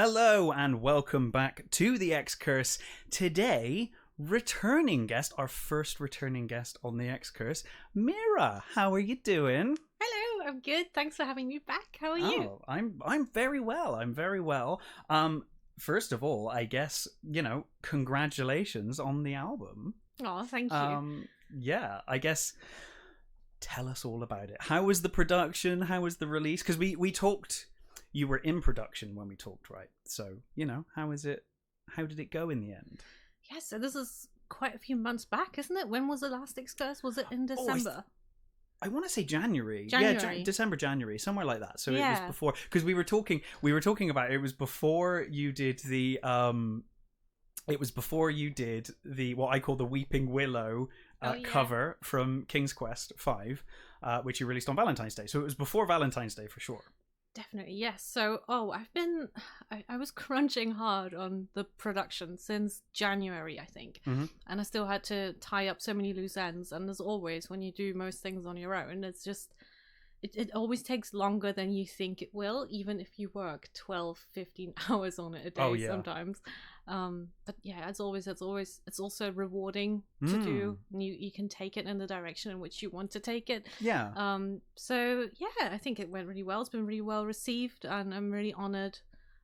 Hello and welcome back to the Excurse. Today, returning guest, our first returning guest on the Excurse, Mira. How are you doing? Hello, I'm good. Thanks for having me back. How are you? Oh, I'm very well. I'm very well. First of all, I guess, congratulations on the album. Oh, thank you. Yeah, I guess tell us all about it. How was the production? How was the release? Because we talked. You were in production when we talked, right? So, how is it? How did it go in the end? Yeah, so this is quite a few months back, isn't it? When was the last Excurse? Was it in December? I want to say January. January. Yeah, December, January, somewhere like that. So Yeah. It was before, because we were talking about it was before you did the what I call the Weeping Willow cover from King's Quest 5, which you released on Valentine's Day. So it was before Valentine's Day for sure. Definitely, yes. So, I was crunching hard on the production since January, I think. Mm-hmm. And I still had to tie up so many loose ends. And as always, when you do most things on your own, it's just, it always takes longer than you think it will, even if you work 12, 15 hours on it a day sometimes. But yeah, it's also rewarding to do. You can take it in the direction in which you want to take it. Yeah. So yeah, I think it went really well. It's been really well received, and I'm really honored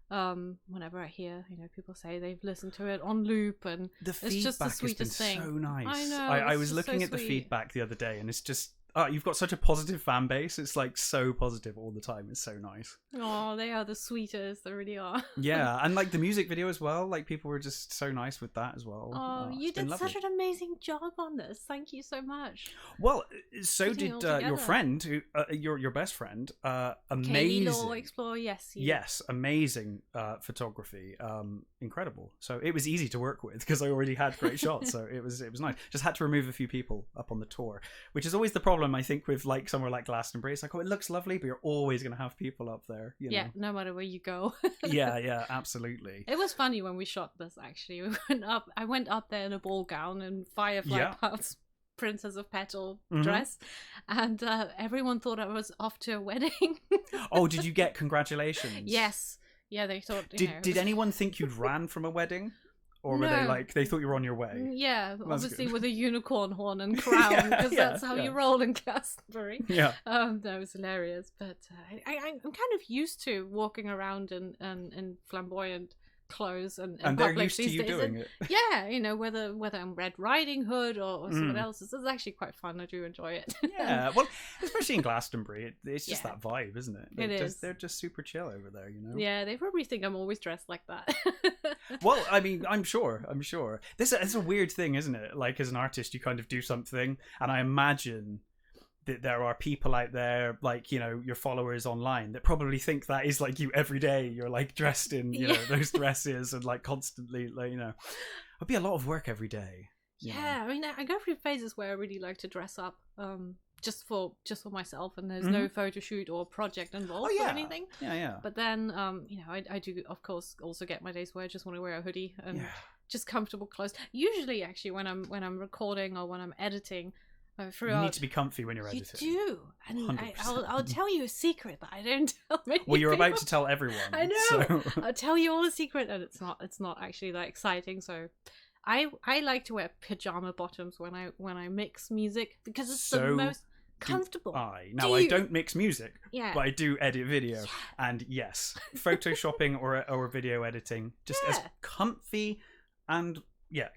whenever I hear people say they've listened to it on loop, and The it's just the feedback has been sweetest thing. so nice. I know. I was looking at the feedback the other day, and it's just you've got such a positive fan base. It's like so positive all the time. It's so nice. Oh, they are the sweetest. They really are. Yeah, and like the music video as well. Like people were just so nice with that as well. Oh, you did such an amazing job on this. Thank you so much. Well, so did your friend, who your best friend. Amazing. Law Explorer, yes. Yes, amazing photography. Incredible. So it was easy to work with because I already had great shots. So it was nice. Just had to remove a few people up on the tour, which is always the problem. I think with like somewhere like Glastonbury, it's like, it looks lovely, but you're always going to have people up there. Yeah, no matter where you go. yeah, absolutely. It was funny when we shot this. Actually, I went up there in a ball gown and Firefly Puff's Princess of Petal dress, and everyone thought I was off to a wedding. Oh, did you get congratulations? Yes. Yeah, they thought. Did anyone think you'd ran from a wedding? Or were they like, they thought you were on your way? Yeah, obviously with a unicorn horn and crown, because that's how you roll in Glastonbury. Yeah. That was hilarious. But I'm kind of used to walking around in flamboyant clothes and they're used to you doing it. Yeah, whether I'm Red Riding Hood or someone else's, it's actually quite fun. I do enjoy it. Yeah, well, especially in Glastonbury, it's just that vibe, isn't it? They're just super chill over there, Yeah, they probably think I'm always dressed like that. Well, I mean, I'm sure. This is a weird thing, isn't it? Like, as an artist, you kind of do something, and I imagine that there are people out there, like, your followers online, that probably think that is like you every day. You're like dressed in, those dresses and like constantly, like, it'd be a lot of work every day. Yeah, I mean, I go through phases where I really like to dress up, just for myself, and there's no photo shoot or project involved or anything. Yeah. But then, I do, of course, also get my days where I just want to wear a hoodie and just comfortable clothes. Usually, actually, when I'm recording or when I'm editing. You need to be comfy when you're editing. You do, and I'll tell you a secret that I don't tell many Well, you're people. About to tell everyone. I know. So. I'll tell you all a secret, and it's not actually that exciting. So, I like to wear pajama bottoms when I mix music because it's the most comfortable. I don't mix music, but I do edit video, and yes, photoshopping or video editing, just as comfy and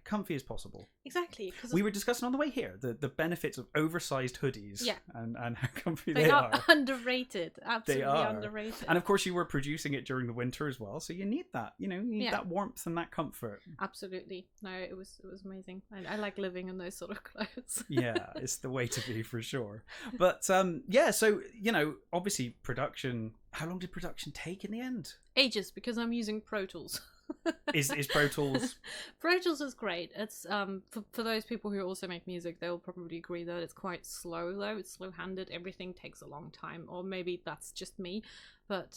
comfy as possible. Exactly. We were discussing on the way here the benefits of oversized hoodies and how comfy they are. Underrated. Absolutely they are. Underrated. And of course you were producing it during the winter as well, so you need that. You need that warmth and that comfort. Absolutely. No, it was amazing. I like living in those sort of clothes. Yeah, it's the way to be for sure. But so obviously production. How long did production take in the end? Ages, because I'm using Pro Tools. Is Pro Tools? Pro Tools is great. It's for those people who also make music, they will probably agree that it's quite slow though. It's slow-handed. Everything takes a long time, or maybe that's just me. But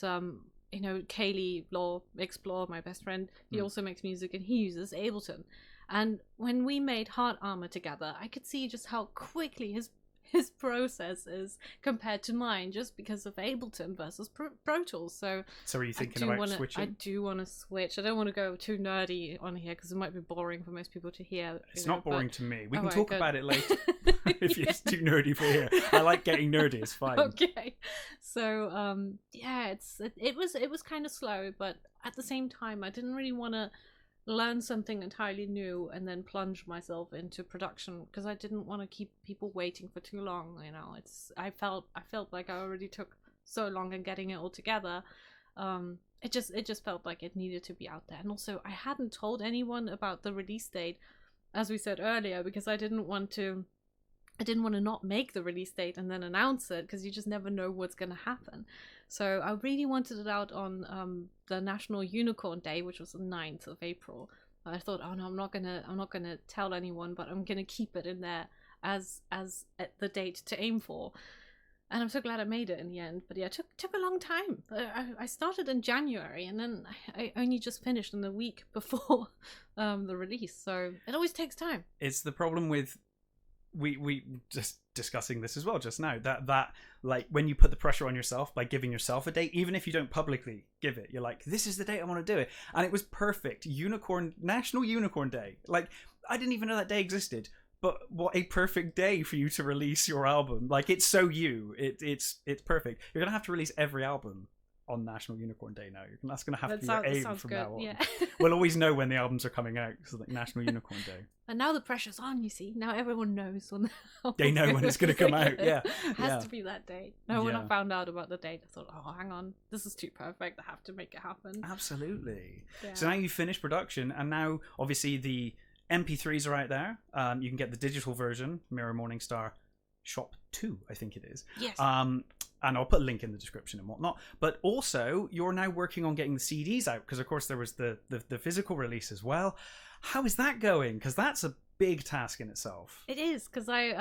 Kaylee Law Explore, my best friend, he also makes music and he uses Ableton. And when we made Heart Armor together, I could see just how quickly his his process is compared to mine, just because of Ableton versus Pro Tools. So are you thinking about switching? I do want to switch. I don't want to go too nerdy on here because it might be boring for most people to hear. It's not boring to me. We can talk about it later if it's too nerdy for here. I like getting nerdy. It's fine. Okay. So yeah, it was kind of slow, but at the same time, I didn't really want to learn something entirely new and then plunge myself into production because I didn't want to keep people waiting for too long. You know, I felt like I already took so long in getting it all together. It just felt like it needed to be out there. And also, I hadn't told anyone about the release date, as we said earlier, because I didn't want to not make the release date and then announce it, because you just never know what's going to happen. So I really wanted it out on the National Unicorn Day, which was the 9th of April. I thought, oh no, I'm not gonna tell anyone, but I'm gonna keep it in there as the date to aim for. And I'm so glad I made it in the end. But yeah, it took a long time. I started in January, and then I only just finished in the week before the release. So it always takes time. It's the problem with we just discussing this as well just now, that like when you put the pressure on yourself by giving yourself a date, even if you don't publicly give it, you're like, this is the date I want to do it. And it was perfect. National Unicorn Day. Like, I didn't even know that day existed, but what a perfect day for you to release your album. Like, it's so you. It's perfect. You're gonna have to release every album on National Unicorn Day now. That's going to have to be your aim from now on. Yeah. We'll always know when the albums are coming out, because like National Unicorn Day. And now the pressure's on, you see. Now everyone knows when they know when it's going to come out. Yeah, it has to be that day. No, when I found out about the date, I thought, oh, hang on, this is too perfect. I have to make it happen. Absolutely. Yeah. So now you've finished production, and now obviously the MP3s are out there. You can get the digital version, Mira Morningstar Shop 2, I think it is. Yes. And I'll put a link in the description and whatnot. But also, you're now working on getting the CDs out, because of course there was the physical release as well. How is that going? Because that's a big task in itself. It is, because I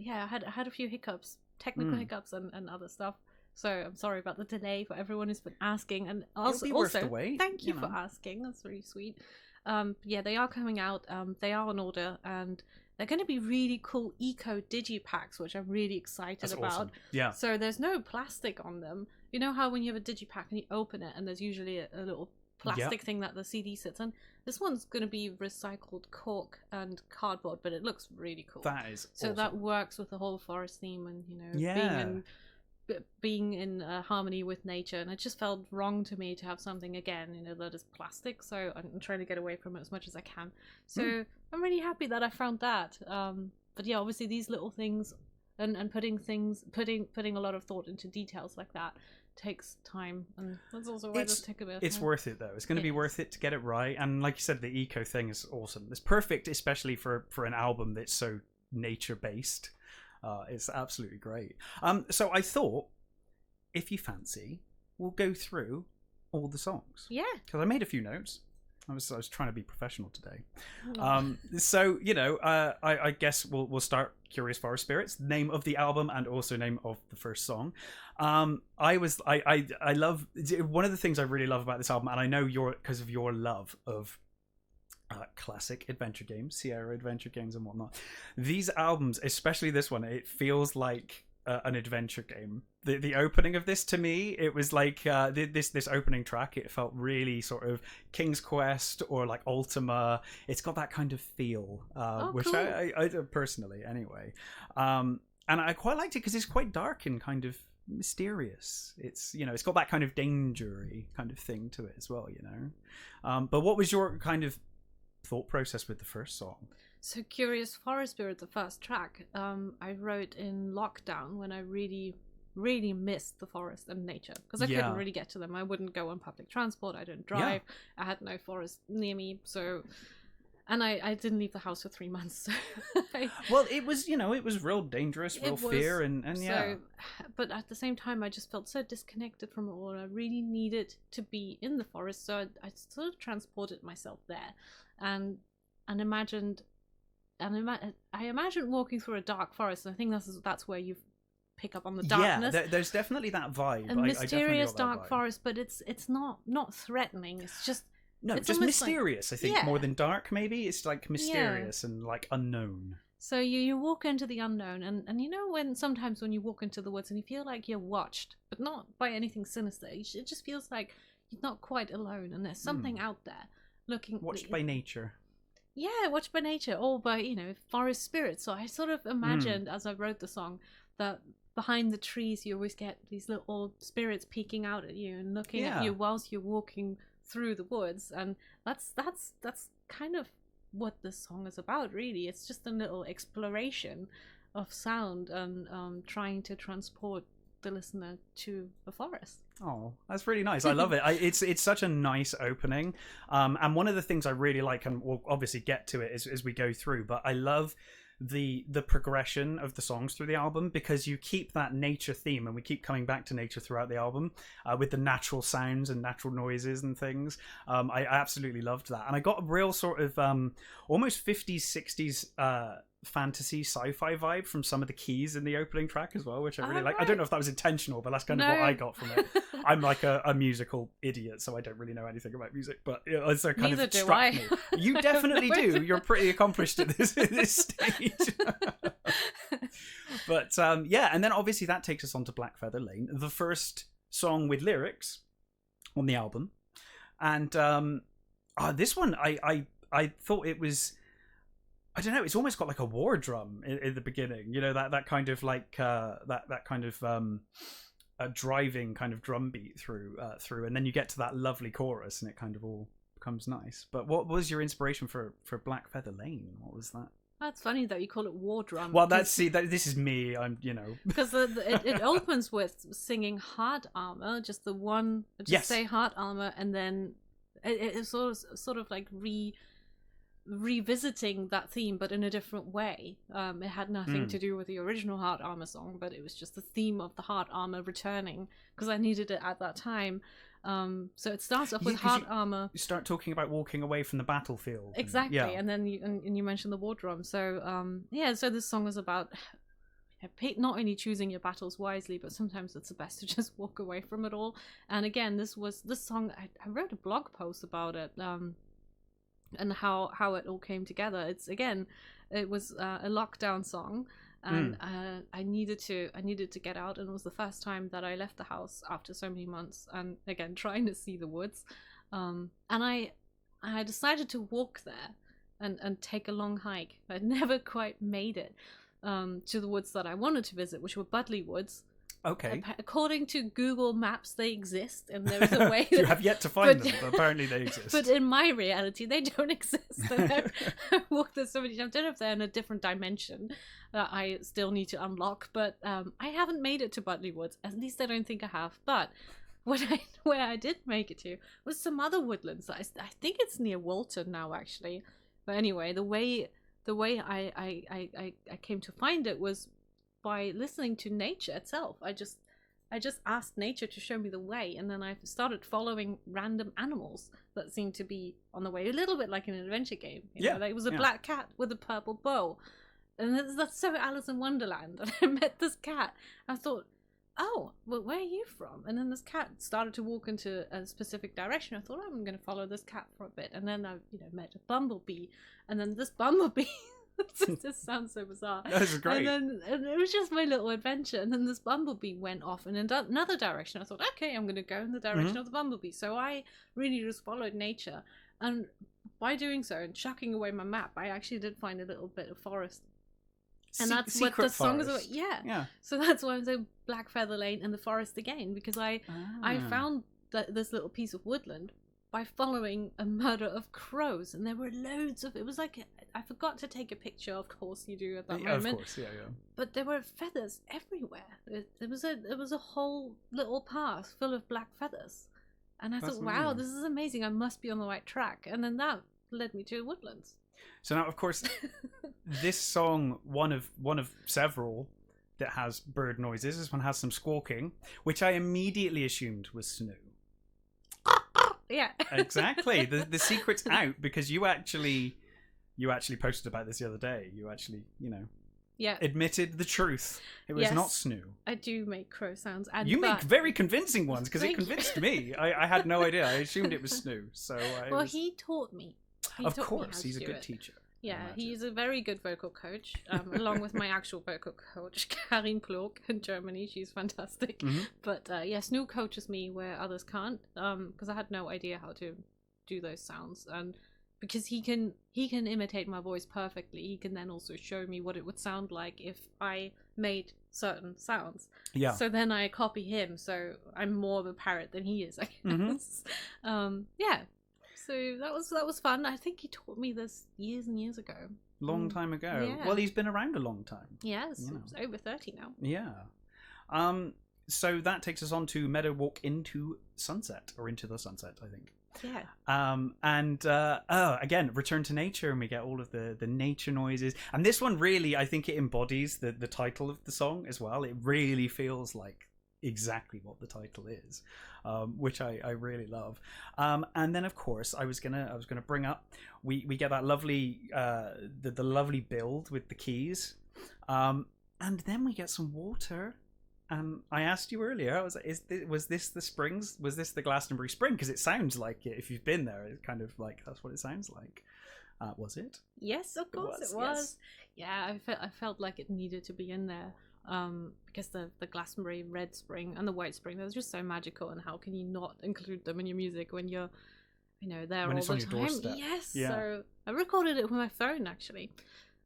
had a few hiccups, technical hiccups and other stuff. So I'm sorry about the delay for everyone who's been asking. And also, worth the wait, thank you for asking. That's really sweet. Yeah, they are coming out. They are on order, and they're going to be really cool eco digipacks, which I'm really excited about. Awesome. Yeah. So there's no plastic on them. You know how when you have a digipack and you open it and there's usually a little plastic thing that the CD sits on? This one's going to be recycled cork and cardboard, but it looks really cool. That is awesome. So that works with the whole forest theme and, you know, being in harmony with nature. And it just felt wrong to me to have something, again, you know, that is plastic. So I'm trying to get away from it as much as I can. So I'm really happy that I found that. But yeah, obviously these little things and putting a lot of thought into details like that takes time, and that's also why it does take a bit of time. It's worth it though. It's going to be worth it to get it right. And like you said, the eco thing is awesome. It's perfect, especially for an album that's so nature based. It's absolutely great. So I thought, if you fancy, we'll go through all the songs. Yeah. Because I made a few notes. I was trying to be professional today. So, you know, I guess we'll start Curious Forest Spirits, name of the album and also name of the first song. I love, one of the things I really love about this album, and I know because of your love of classic adventure games, Sierra adventure games and whatnot. These albums, especially this one, it feels like an adventure game. The opening of this, to me, it was like this opening track. It felt really sort of King's Quest or like Ultima. It's got that kind of feel, which cool. I personally, anyway. And I quite liked it because it's quite dark and kind of mysterious. It's, you know, it's got that kind of dangery kind of thing to it as well, you know. But what was your kind of thought process with the first song? So Curious Forest Spirit, the first track, I wrote in lockdown when I really missed the forest and nature, because I couldn't really get to them. I wouldn't go on public transport, I didn't drive, I had no forest near me, so, and I didn't leave the house for 3 months. So well, it was, you know, it was real dangerous, real fear, and yeah. But at the same time, I just felt so disconnected from it all. I really needed to be in the forest, so I sort of transported myself there, and imagined. And I imagine walking through a dark forest, and I think that's where you pick up on the darkness. Yeah, there's definitely that vibe. A mysterious dark forest, but it's not threatening. It's just just mysterious. Like, I think more than dark. Maybe it's like mysterious and like unknown. So you walk into the unknown, and you know when sometimes when you walk into the woods and you feel like you're watched, but not by anything sinister. It just feels like you're not quite alone, and there's something out there looking. Watched by nature. Yeah, watched by nature, or by, you know, forest spirits. So I sort of imagined as I wrote the song that behind the trees you always get these little spirits peeking out at you and looking at you whilst you're walking through the woods, and that's kind of what this song is about, really. It's just a little exploration of sound and trying to transport the listener to the forest. Oh, that's really nice. I love it. It's such a nice opening. And one of the things I really like, and we'll obviously get to it as we go through, but I love the progression of the songs through the album, because you keep that nature theme, and we keep coming back to nature throughout the album, with the natural sounds and natural noises and things. I absolutely loved that. And I got a real sort of almost 50s, 60s fantasy sci-fi vibe from some of the keys in the opening track as well, which I really like. Right. I don't know if that was intentional, but that's kind of what I got from it. I'm like a musical idiot, so I don't really know anything about music, but it's kind Neither of do struck I. me. You definitely do. You're pretty accomplished at this stage. But yeah, and then obviously that takes us on to Black Feather Lane, the first song with lyrics on the album. And this one, I thought it was, I don't know, it's almost got like a war drum in the beginning, you know, that kind of like that kind of a driving kind of drum beat through, and then you get to that lovely chorus, and it kind of all becomes nice. But what was your inspiration for Black Feather Lane? What was that? That's funny that you call it war drum. Well, this is me. I'm, you know, because it opens with singing Heart Armor, just the one, say Heart Armor, and then it's sort of like revisiting that theme, but in a different way. It had nothing to do with the original Heart Armor song, but it was just the theme of the Heart Armor returning, because I needed it at that time. So it starts off with Heart Armor. You start talking about walking away from the battlefield. Exactly, and then you mentioned the war drum. So so this song is about not only choosing your battles wisely, but sometimes it's the best to just walk away from it all. And again, this song, I wrote a blog post about it, and how it all came together. It was a lockdown song, and I needed to get out, and it was the first time that I left the house after so many months, and again trying to see the woods, and I decided to walk there and take a long hike. I'd never quite made it to the woods that I wanted to visit, which were Budleigh Woods. Okay. According to Google Maps, they exist, and there is a way. You have yet to find them, but apparently they exist. But in my reality, they don't exist. I walked there so many times. I don't know if they're in a different dimension that I still need to unlock. But I haven't made it to Budleigh Woods. At least I don't think I have. But where I did make it to was some other woodlands. I think it's near Walton now, actually. But anyway, the way I came to find it was by listening to nature itself. I just asked nature to show me the way, and then I started following random animals that seemed to be on the way, a little bit like an adventure game. You know, like it was a black cat with a purple bow, and that's so Alice in Wonderland. And I met this cat. I thought, oh, well, where are you from? And then this cat started to walk into a specific direction. I thought, I'm going to follow this cat for a bit, and then I met a bumblebee, and then this bumblebee. This sounds so bizarre. This is great. And it was just my little adventure. And then this bumblebee went off in another direction. I thought, okay, I'm going to go in the direction of the bumblebee. So I really just followed nature. And by doing so and chucking away my map, I actually did find a little bit of forest. And that's what the song is about. Yeah. So that's why I'm saying Black Feather Lane and the forest again, because I found this little piece of woodland by following a murder of crows, and there were loads of. It was like I forgot to take a picture. Of course, you do at that moment. Of course, yeah. But there were feathers everywhere. It was a whole little path full of black feathers, and I thought, wow, this is amazing. I must be on the right track. And then that led me to woodlands. So now, of course, this song, one of several that has bird noises. This one has some squawking, which I immediately assumed was Snoo. Yeah, exactly. The secret's out, because you actually posted about this the other day. You actually, admitted the truth. It was not Snoo. I do make crow sounds. And you make very convincing ones, because it convinced me. I had no idea. I assumed it was Snoo. So he taught me. Of course, he's a good teacher. Yeah, he's a very good vocal coach, along with my actual vocal coach, Karin Plog in Germany. She's fantastic. Mm-hmm. But Snu coaches me where others can't, because I had no idea how to do those sounds. And because he can imitate my voice perfectly, he can then also show me what it would sound like if I made certain sounds. Yeah. So then I copy him, so I'm more of a parrot than he is, I guess. Mm-hmm. Yeah. So that was fun. I think he taught me this years and years ago. Long time ago. Yeah. Well, he's been around a long time. Yes, it's over 30 now. Yeah. So that takes us on to Meadow Walk into Sunset, or Into the Sunset, I think. Yeah. Again, Return to Nature, and we get all of the nature noises. And this one really, I think it embodies the title of the song as well. It really feels like exactly what the title is, which I really love. And then of course I was gonna bring up, we get that lovely the lovely build with the keys, and then we get some water. I asked you earlier, I was like, was this the springs? Was this the Glastonbury Spring? Because it sounds like it. If you've been there, it's kind of like that's what it sounds like. Was it? Yes, of course it was. Yes. Yeah, I felt like it needed to be in there. Because the Glastonbury Red Spring and the White Spring, they're just so magical, and how can you not include them in your music when you're, there when all it's the on your time? doorstep. Yes. Yeah. So I recorded it with my phone actually.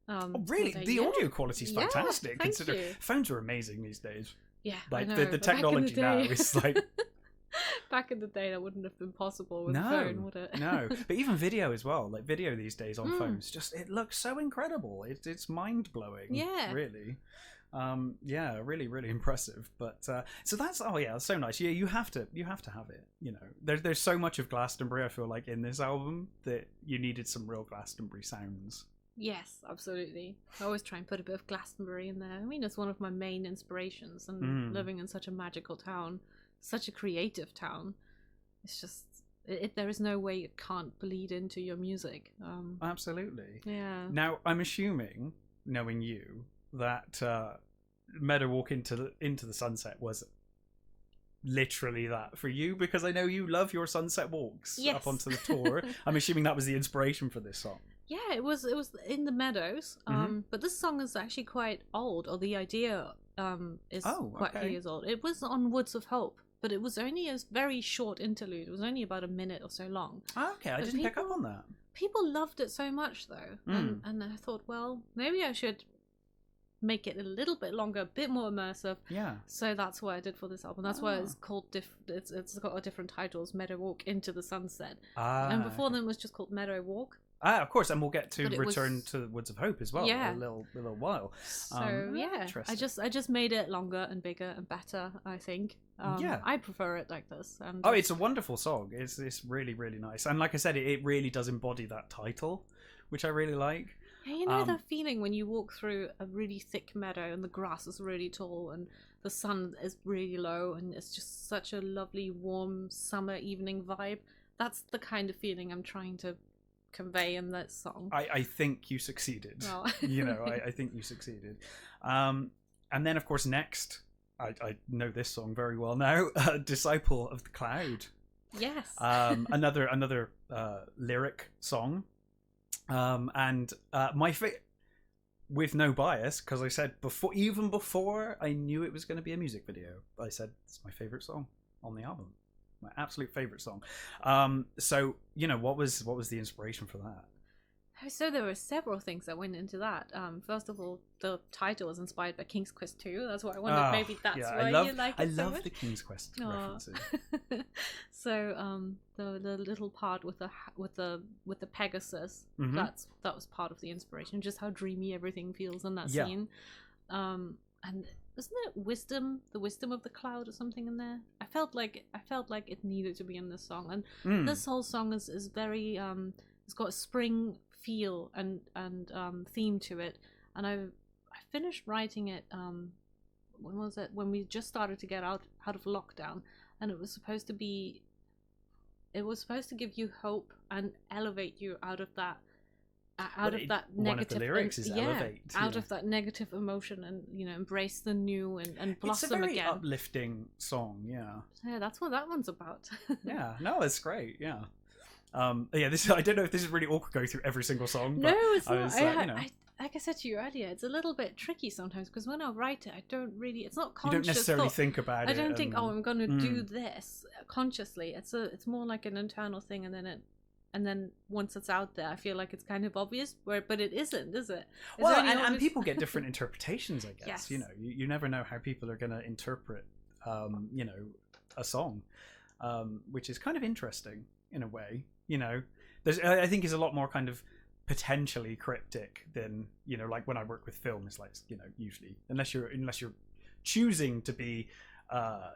Oh, really? The audio quality is fantastic. Thank you. Phones are amazing these days. Yeah, like I know, the technology now is like. Back in the day, that wouldn't have been possible with a phone, would it? No, but even video as well. Like video these days on phones, just it looks so incredible. It's mind blowing. Yeah, really. Really, really impressive. But so that's so nice. Yeah, you have to have it. There's so much of Glastonbury, I feel like, in this album that you needed some real Glastonbury sounds. Yes, absolutely. I always try and put a bit of Glastonbury in there. I mean, it's one of my main inspirations, and living in such a magical town, such a creative town, it's just there is no way it can't bleed into your music. Absolutely. Yeah. Now, I'm assuming, knowing you, that Meadow Walk into the Sunset was literally that for you, because I know you love your sunset walks up onto the tour. I'm assuming that was the inspiration for this song. Yeah, it was in the meadows. But this song is actually quite old, or the idea is quite a few years old. It was on Woods of Hope, but it was only a very short interlude. It was only about a minute or so long. Okay, I didn't pick up on that. People loved it so much though, and I thought, well, maybe I should make it a little bit longer, a bit more immersive. Yeah. So that's what I did for this album. That's why it's called it's got a different title. It's Meadow Walk into the Sunset. And before then it was just called Meadow Walk. Of course, and we'll get to Return to the Woods of Hope as well. Yeah. A little while. So I just made it longer and bigger and better, I think. I prefer it like this. And it's a wonderful song. It's really, really nice. And like I said, it really does embody that title, which I really like. Yeah, that feeling when you walk through a really thick meadow and the grass is really tall and the sun is really low and it's just such a lovely, warm summer evening vibe. That's the kind of feeling I'm trying to convey in that song. I think you succeeded. Oh. I think you succeeded. And then, of course, next, I know this song very well now, Disciple of the Cloud. Yes. Another lyric song. And my with no bias, because I said even before I knew it was going to be a music video, I said it's my favorite song on the album, my absolute favorite song. So what was the inspiration for that? So there were several things that went into that. First of all, the title was inspired by King's Quest 2. That's what I wondered. Maybe that's why you like it so much. I love the King's Quest references. So the little part with the Pegasus, that was part of the inspiration. Just how dreamy everything feels in that scene. And isn't it the wisdom of the cloud or something in there? I felt like it needed to be in this song. And this whole song is very it's got a spring feel and theme to it, and I finished writing it when was it, when we just started to get out of lockdown, and it was supposed to give you hope and elevate you out of that negative, one of the lyrics is elevate, out of that negative emotion, and embrace the new and blossom again. It's a very again. uplifting song. Yeah, that's what that one's about. Yeah, no, it's great. Yeah. Yeah, this I don't know if this is really awkward going through every single song. No, But it's not. Like I said to you earlier, it's a little bit tricky sometimes because when I write it, I don't really. It's not conscious. You don't necessarily thought. think about it. I don't think, oh, I'm going to do this consciously. It's more like an internal thing, and then once it's out there, I feel like it's kind of obvious, but it isn't, is it? Well, and people get different interpretations, I guess. Yes. You know, you never know how people are going to interpret, you know, a song, which is kind of interesting in a way. You know, I think is a lot more kind of potentially cryptic than, you know, like when I work with film, it's like, you know, usually unless you're choosing to be,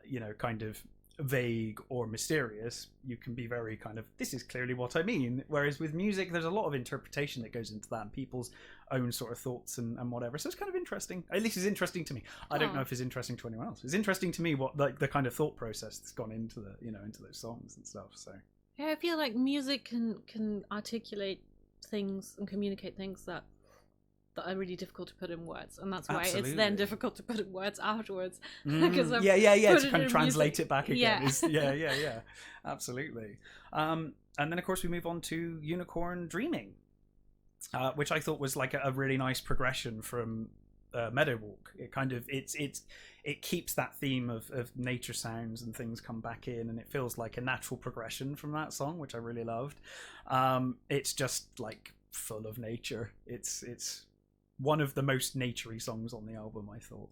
you know, kind of vague or mysterious, you can be very kind of, this is clearly what I mean. Whereas with music, there's a lot of interpretation that goes into that and people's own sort of thoughts and whatever. So it's kind of interesting. At least it's interesting to me. I don't know if it's interesting to anyone else. It's interesting to me what like the kind of thought process that's gone into the, you know, into those songs and stuff. So yeah, I feel like music can articulate things and communicate things that are really difficult to put in words, and that's why it's then difficult to put in words afterwards. Because to kind of translate it back again. Yeah, absolutely. And then of course we move on to Unicorn Dreaming, which I thought was like a really nice progression from Meadow Walk. It kind of it keeps that theme of nature sounds and things come back in, and it feels like a natural progression from that song, which I really loved. It's just like full of nature. It's one of the most naturey songs on the album, I thought.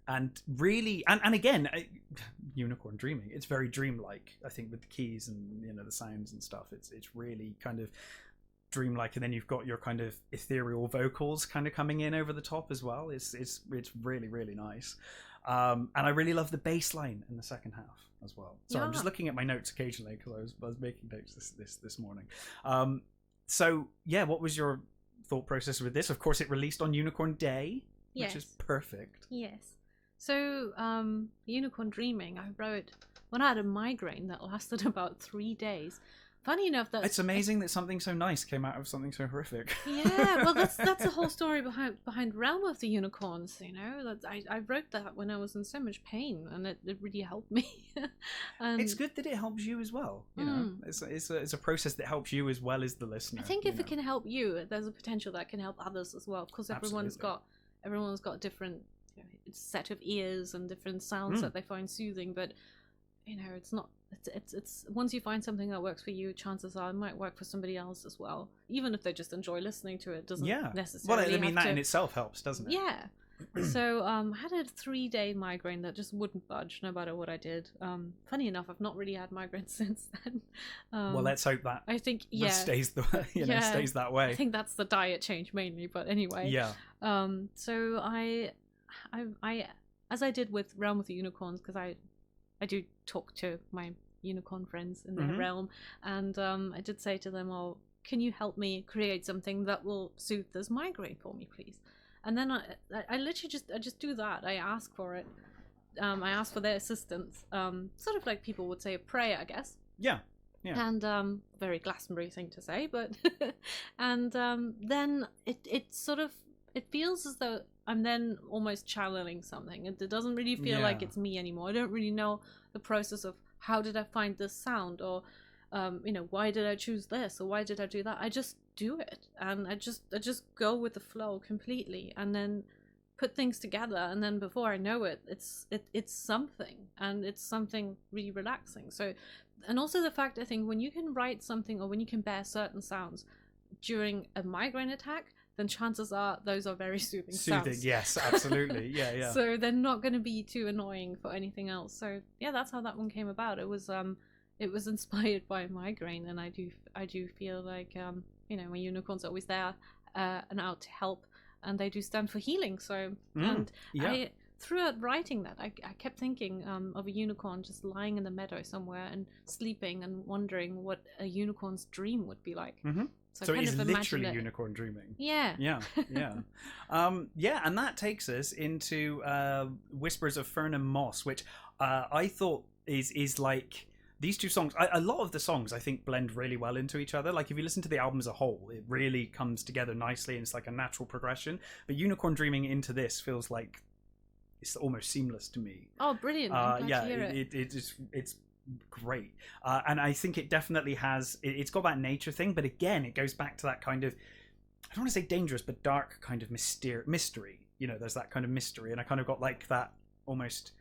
And really, and again, Unicorn Dreaming, it's very dreamlike, I think, with the keys and, you know, the sounds and stuff. It's really kind of dreamlike, and then you've got your kind of ethereal vocals kind of coming in over the top as well. It's really, really nice. And I really love the bass line in the second half as well. So I'm just looking at my notes occasionally because I was making notes this morning. So yeah, what was your thought process with this? Of course, it released on Unicorn Day, which is perfect. Yes. So Unicorn Dreaming, I wrote when I had a migraine that lasted about 3 days. Funny enough, that it's amazing that something so nice came out of something so horrific. Yeah, well, that's the whole story behind Realm of the Unicorns. You know, I wrote that when I was in so much pain, and it really helped me. And it's good that it helps you as well. You know, it's a process that helps you as well as the listener. I think if it can help you, there's a potential that can help others as well, because everyone's got a different, you know, set of ears and different sounds that they find soothing. But you know, it's not. It's once you find something that works for you, chances are it might work for somebody else as well, even if they just enjoy listening to it. Doesn't necessarily. Well, I mean, that in itself helps, doesn't it? Yeah. So I had a 3-day migraine that just wouldn't budge no matter what I did. Funny enough, I've not really had migraines since then. Well, let's hope that I think stays stays that way. I think that's the diet change mainly, but anyway. Yeah. So I as I did with Realm of the Unicorns, because I do talk to my unicorn friends in their realm, and I did say to them, "Oh, can you help me create something that will soothe this migraine for me, please?" And then I literally just do that. I ask for it. I ask for their assistance. Sort of like people would say a prayer, I guess. Yeah. Yeah. And very Glastonbury thing to say, but and then it sort of feels as though I'm then almost channeling something. It doesn't really feel like it's me anymore. I don't really know the process of how did I find this sound, or you know, why did I choose this, or why did I do that. I just do it, and I just go with the flow completely, and then put things together, and then before I know it, it's something, and it's something really relaxing. So, and also the fact, I think, when you can write something, or when you can bear certain sounds during a migraine attack, then chances are those are very soothing sounds. Yes, absolutely. Yeah. So they're not going to be too annoying for anything else. So yeah, that's how that one came about. It was inspired by a migraine, and I do feel like you know, my unicorns are always there and out to help, and they do stand for healing. So I, throughout writing that, I kept thinking of a unicorn just lying in the meadow somewhere and sleeping, and wondering what a unicorn's dream would be like. So it is literally Unicorn Dreaming. Yeah. Yeah. And that takes us into Whispers of Fern and Moss, which I thought is like these two songs. A lot of the songs I think blend really well into each other. Like if you listen to the album as a whole, it really comes together nicely, and it's like a natural progression. But Unicorn Dreaming into this feels like it's almost seamless to me. Oh, brilliant! I'm glad to hear it. It's great. And I think it definitely has. It's got that nature thing, but again, it goes back to that kind of, I don't want to say dangerous, but dark kind of mystery. You know, there's that kind of mystery, and I kind of got like that almost,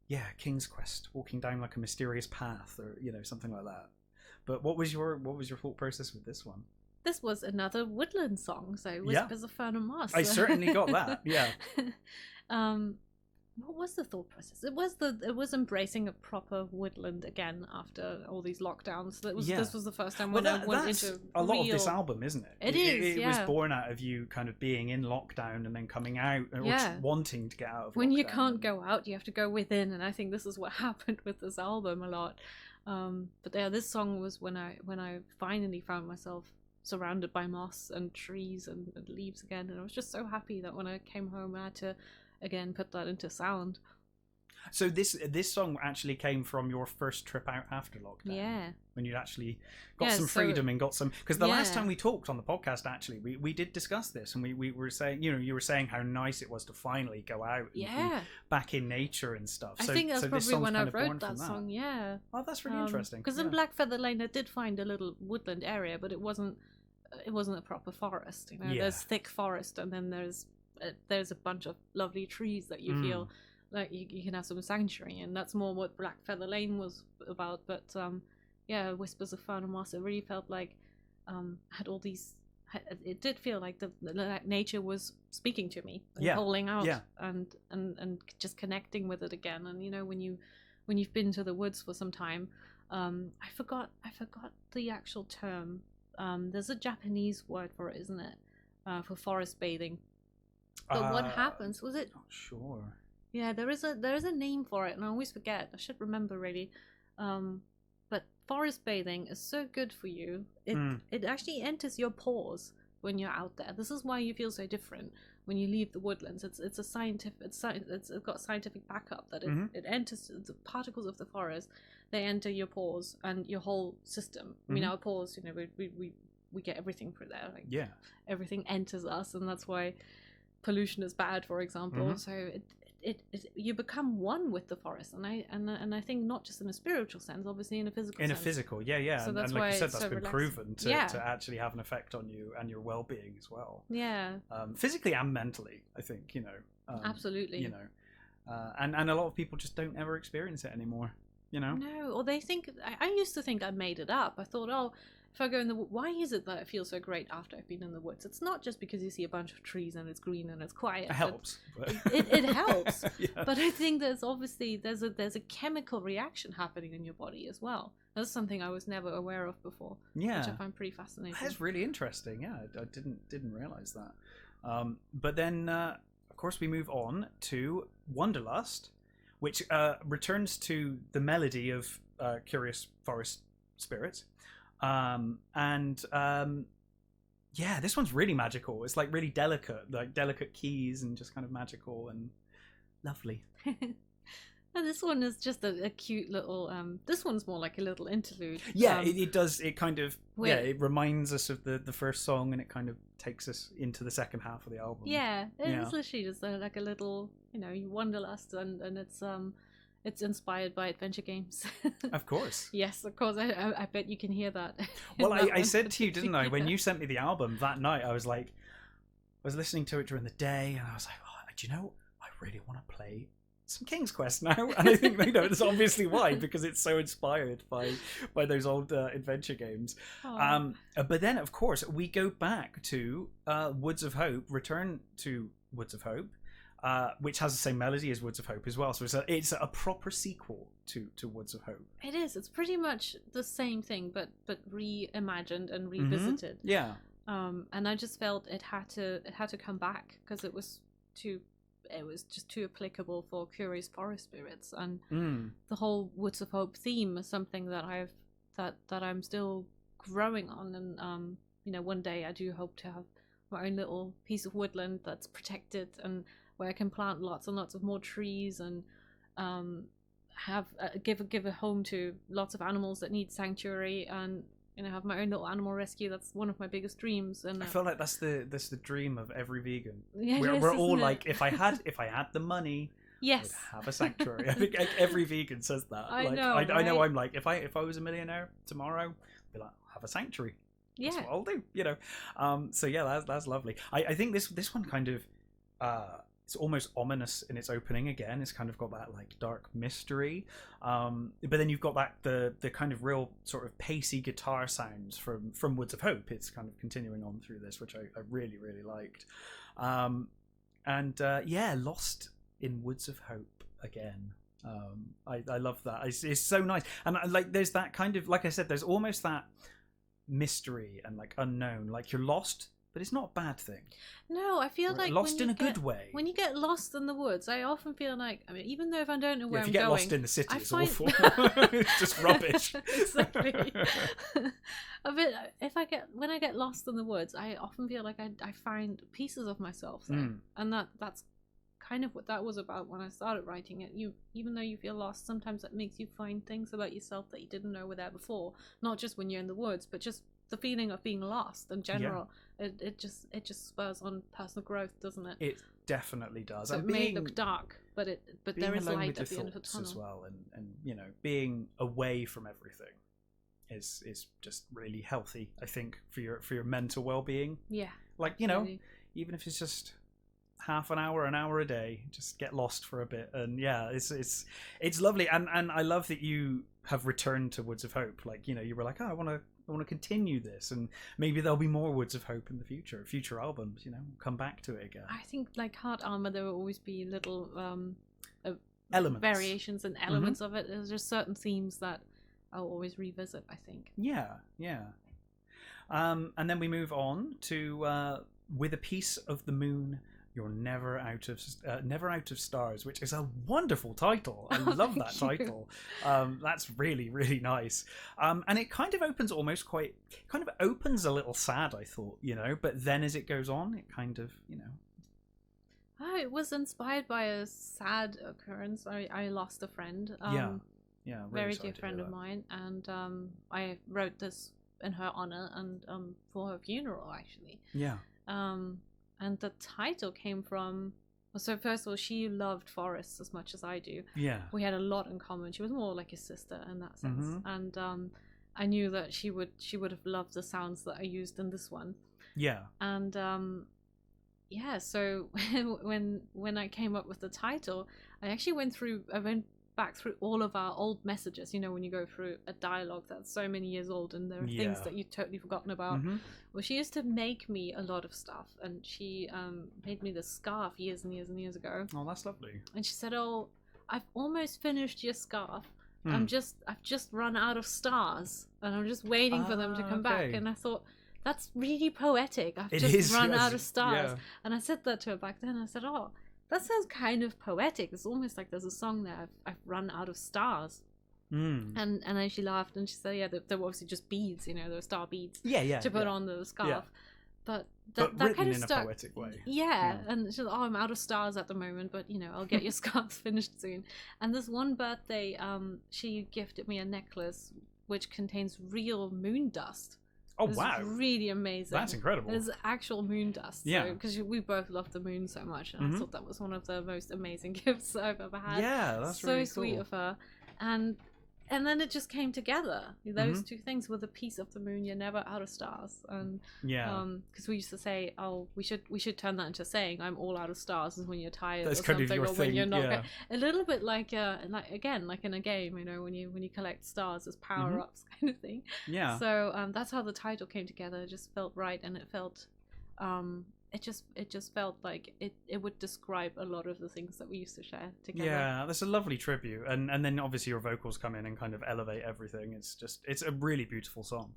yeah, King's Quest, walking down like a mysterious path, or you know, something like that. But what was your thought process with this one? This was another woodland song, so Whispers of Fern and Moss. I certainly got that. Yeah. What was the thought process? It was embracing a proper woodland again after all these lockdowns. This was the first time when I went into a lot of this album, isn't it? It was born out of you kind of being in lockdown and then coming out, or wanting to get out of when lockdown. You can't go out, you have to go within, and I think this is what happened with this album a lot. But yeah, this song was when I finally found myself surrounded by moss and trees and leaves again, and I was just so happy that when I came home I had to again put that into sound. So this song actually came from your first trip out after lockdown. Yeah. When you actually got some freedom and got some, because the last time we talked on the podcast, actually, we did discuss this, and we were saying, you know, you were saying how nice it was to finally go out and be back in nature and stuff. I think that's probably when I wrote that song. Yeah. Oh, that's really interesting. Because in Black Feather Lane I did find a little woodland area, but it wasn't a proper forest. You know, there's thick forest, and then there's a bunch of lovely trees that you feel like you can have some sanctuary, and that's more what Black Feather Lane was about. But Whispers of Fern and Moss, it really felt like had all these. It did feel like the nature was speaking to me, and calling out, and just connecting with it again. And you know, when you've been to the woods for some time, I forgot the actual term. There's a Japanese word for it, isn't it? For forest bathing. But what happens? Was it? Not sure. Yeah, there is a name for it, and I always forget. I should remember really. But forest bathing is so good for you. It actually enters your pores when you're out there. This is why you feel so different when you leave the woodlands. It's got scientific backup that it enters the particles of the forest. They enter your pores and your whole system. I mean, our pores, you know, we get everything through there. Like, everything enters us, and that's why pollution is bad, for example. So it you become one with the forest, and I think not just in a spiritual sense, obviously in a physical sense. In a physical, yeah. So and like you said, that's been proven to actually have an effect on you and your well-being as well. Yeah. Physically and mentally, I think, you know. Absolutely. You know, and a lot of people just don't ever experience it anymore. You know. No, or they think. I used to think I made it up. I thought, oh, if I go in the why is it that it feels so great after I've been in the woods? It's not just because you see a bunch of trees and it's green and it's quiet. It helps. It helps. But I think there's a chemical reaction happening in your body as well. That's something I was never aware of before. Yeah, which I find pretty fascinating. That's really interesting. Yeah, I didn't realize that. But then, of course, we move on to Wanderlust, which returns to the melody of Curious Forest Spirits. This one's really magical. It's like really delicate keys and just kind of magical and lovely. And this one is just a cute little this one's more like a little interlude. It does, it kind of it reminds us of the first song, and it kind of takes us into the second half of the album. It's literally just like a little, you know, Wanderlust, and it's inspired by adventure games. Of course. Yes, of course. I bet you can hear that. Well, I said to you, didn't I, when you sent me the album that night, I was listening to it during the day, and I was like, oh, do you know, I really want to play some King's Quest now. And I think, you know, that's obviously why, because it's so inspired by those old adventure games. But then, of course, we go back to Woods of Hope, return to Woods of Hope, which has the same melody as Woods of Hope as well. So it's a proper sequel to Woods of Hope. It is. It's pretty much the same thing, but reimagined and revisited. Yeah. And I just felt it had to come back because it was just too applicable for Curious Forest Spirits, and the whole Woods of Hope theme is something that I'm still growing on, and you know, one day I do hope to have my own little piece of woodland that's protected and where I can plant lots and lots of more trees, and have give a home to lots of animals that need sanctuary, and you know, have my own little animal rescue. That's one of my biggest dreams. And I feel like that's the dream of every vegan. Yeah, we're all like, if I had the money, Yes. have a sanctuary. I think like, every vegan says that. I like, know, I know. right? I'm like, if I was a millionaire tomorrow, I'd be like, I'll have a sanctuary. That's Yeah. what I'll do. So yeah, that's lovely. I think this one kind of it's almost ominous in its opening again. It's kind of got that like dark mystery, but then you've got that the kind of real sort of pacey guitar sounds from Woods of Hope. It's kind of continuing on through this, which I really really liked. Yeah, Lost in Woods of Hope again. I love that. It's so nice, and like there's that kind of, like I said, there's almost that mystery and like unknown. Like you're lost, but it's not a bad thing. No, I feel like lost in a good way. When you get lost in the woods, I often feel like, I mean, even though if I don't know where if I'm you get going, lost in the city, it's find... awful. It's just rubbish. Exactly. When I get lost in the woods, I often feel like I find pieces of myself there, and that's kind of what that was about when I started writing it. Even though you feel lost, sometimes that makes you find things about yourself that you didn't know were there before. Not just when you're in the woods, but just the feeling of being lost in general. Yeah. It just spurs on personal growth, doesn't it? It definitely does. So it may look dark, but there is light at the end of the tunnel as well, and being away from everything is just really healthy, I think, for your mental well-being. Yeah, like really. Even if it's just half an hour a day, just get lost for a bit. And yeah, it's lovely, and I love that you have returned to Woods of Hope. Like, you were like, oh, I want to continue this, and maybe there'll be more Woods of Hope in the future albums. Come back to it again. I think like Heart Armor, there will always be little elements, variations and elements of it. There's just certain themes that I'll always revisit, I think. Yeah. And then we move on to With a Piece of the Moon, You're Never Out of Stars, which is a wonderful title. I love that title. That's really, really nice. And it kind of opens opens a little sad, I thought, but then as it goes on, it kind of, Oh, it was inspired by a sad occurrence. I lost a friend. Yeah, really very dear friend of mine, and I wrote this in her honor and for her funeral, actually. Yeah. And the title came from, so first of all, she loved forests as much as I do. Yeah. We had a lot in common. She was more like a sister in that sense. And I knew that she would have loved the sounds that I used in this one. Yeah. And so when I came up with the title, I actually went back through all of our old messages. When you go through a dialogue that's so many years old and there are things that you've totally forgotten about. Well, she used to make me a lot of stuff, and she made me this scarf years and years and years ago. Oh, that's lovely. And she said, "Oh, I've almost finished your scarf. I've just run out of stars, and I'm just waiting for them to come back." And I thought, that's really poetic. I've just run out of stars. Yeah. And I said that to her back then. I said, "Oh, that sounds kind of poetic. It's almost like there's a song there. I've run out of stars." And then she laughed and she said, "Yeah, they were obviously just beads. There were star beads. To put on the scarf." Yeah. But that kind of in stuck. A poetic way. Yeah. And she said, "Oh, I'm out of stars at the moment, but I'll get your scarf finished soon." And this one birthday, she gifted me a necklace which contains real moon dust. Oh, wow. Really amazing. That's incredible. There's actual moon dust. Yeah. Because we both love the moon so much. And I thought that was one of the most amazing gifts I've ever had. Yeah, that's so really cool. So sweet of her. And then it just came together. Those two things with a piece of the moon, you're never out of stars. And because we used to say, "Oh, we should turn that into saying I'm all out of stars," is when you're tired that's or kind something, of your or thing. when you're not. A little bit like in a game, when you collect stars as power ups, kind of thing. Yeah. So that's how the title came together. It just felt right, and it felt it just felt like it would describe a lot of the things that we used to share together. Yeah, that's a lovely tribute, and then obviously your vocals come in and kind of elevate everything. It's a really beautiful song.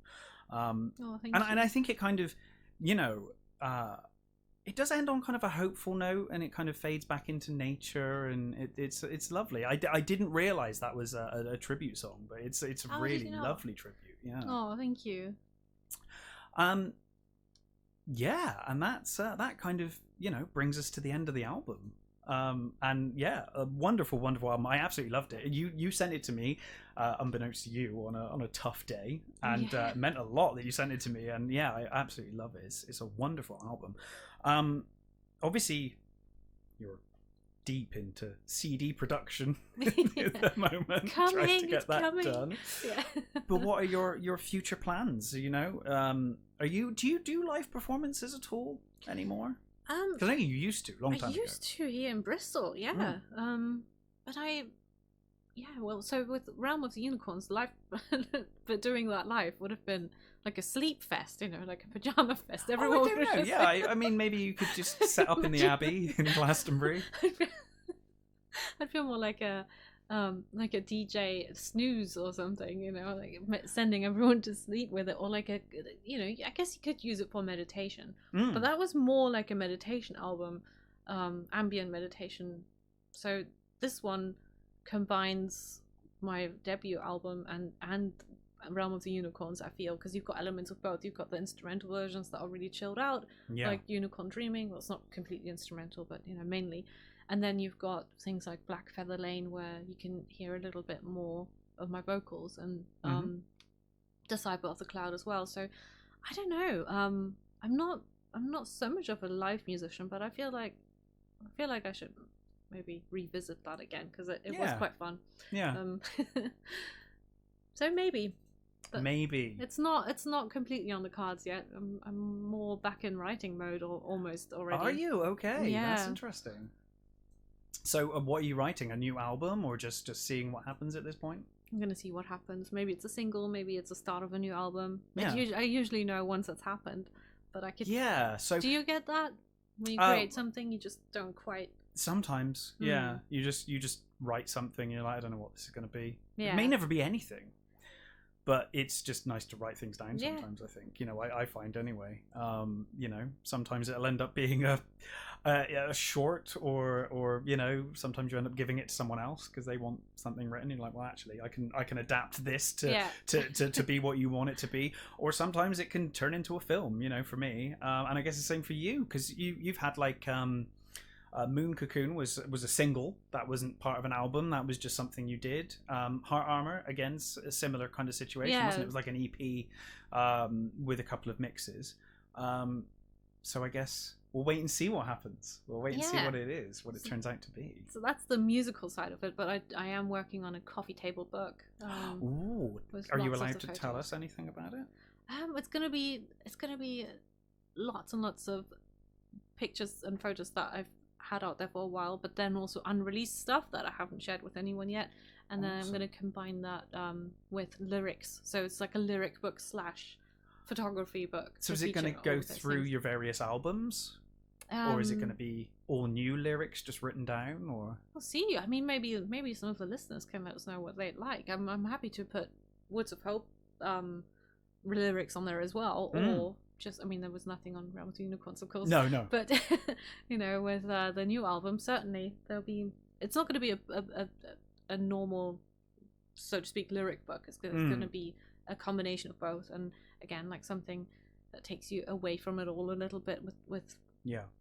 Thank you. And I think it kind of, it does end on kind of a hopeful note, and it kind of fades back into nature, and it's lovely. I didn't realize that was a tribute song, but it's a really lovely tribute. Yeah. Oh, thank you. Yeah, and that's that kind of brings us to the end of the album. And yeah, a wonderful album. I absolutely loved it. You sent it to me, unbeknownst to you, on a tough day, and it meant a lot that you sent it to me. And yeah, I absolutely love it. It's a wonderful album. Obviously, you're deep into CD production at the moment, trying to get that done. Yeah. But what are your future plans? You know, do you do live performances at all anymore? Because I know you used to long time ago. I used to here in Bristol, yeah. But well, so with Realm of the Unicorns, live, but doing that live would have been like a sleep fest, you know, like a pajama fest. Everyone I don't know. Yeah, I mean, maybe you could just set up in the Abbey in Glastonbury. I'd feel more like a DJ snooze or something, you know, like sending everyone to sleep with it, or like a, you know, I guess you could use it for meditation, but that was more like a meditation album, ambient meditation. So this one combines my debut album and Realm of the Unicorns, I feel, because you've got elements of both. You've got the instrumental versions that are really chilled out, like Unicorn Dreaming. Well, it's not completely instrumental, but, you know, mainly. And then you've got things like Black Feather Lane, where you can hear a little bit more of my vocals, and Disciple of the Cloud as well. So I don't know. I'm not so much of a live musician, but I feel like I should maybe revisit that again, because it was quite fun. Yeah. So maybe. But maybe it's not completely on the cards yet. I'm more back in writing mode, or almost already. Are you? Okay, yeah. That's interesting. So what are you writing? A new album, or just seeing what happens at this point? I'm gonna see what happens. Maybe it's a single. Maybe it's the start of a new album. Yeah. I usually know once it's happened, but I could. Yeah. So do you get that when you create something, you just don't quite? Sometimes, yeah. You just write something. You're like, I don't know what this is gonna be. Yeah. It may never be anything. But it's just nice to write things down sometimes, I think. You know, I find anyway. You know, sometimes it'll end up being a short, or you know, sometimes you end up giving it to someone else because they want something written. You're like, well, actually, I can adapt this to be what you want it to be. Or sometimes it can turn into a film, you know, for me. And I guess the same for you, because you've had like... Moon Cocoon was a single that wasn't part of an album. That was just something you did. Heart Armor, again, a similar kind of situation, wasn't it? It was like an EP with a couple of mixes. So I guess we'll wait and see what happens. We'll wait and see what it is, what it turns out to be. So that's the musical side of it, but I am working on a coffee table book. Ooh, are you allowed to tell us anything about it? It's gonna be lots and lots of pictures and photos that I've had out there for a while, but then also unreleased stuff that I haven't shared with anyone yet, and then I'm going to combine that with lyrics, so it's like a lyric book / photography book. So is it going to go through your various albums, or is it going to be all new lyrics just written down? Or we'll see. I mean, maybe some of the listeners can let us know what they'd like. I'm happy to put Woods of Hope lyrics on there as well, or just, I mean, there was nothing on Realm of the Unicorns, of course. No. But, you know, with the new album, certainly there'll be... It's not going to be a normal, so to speak, lyric book. It's going to be a combination of both. And, again, like something that takes you away from it all a little bit with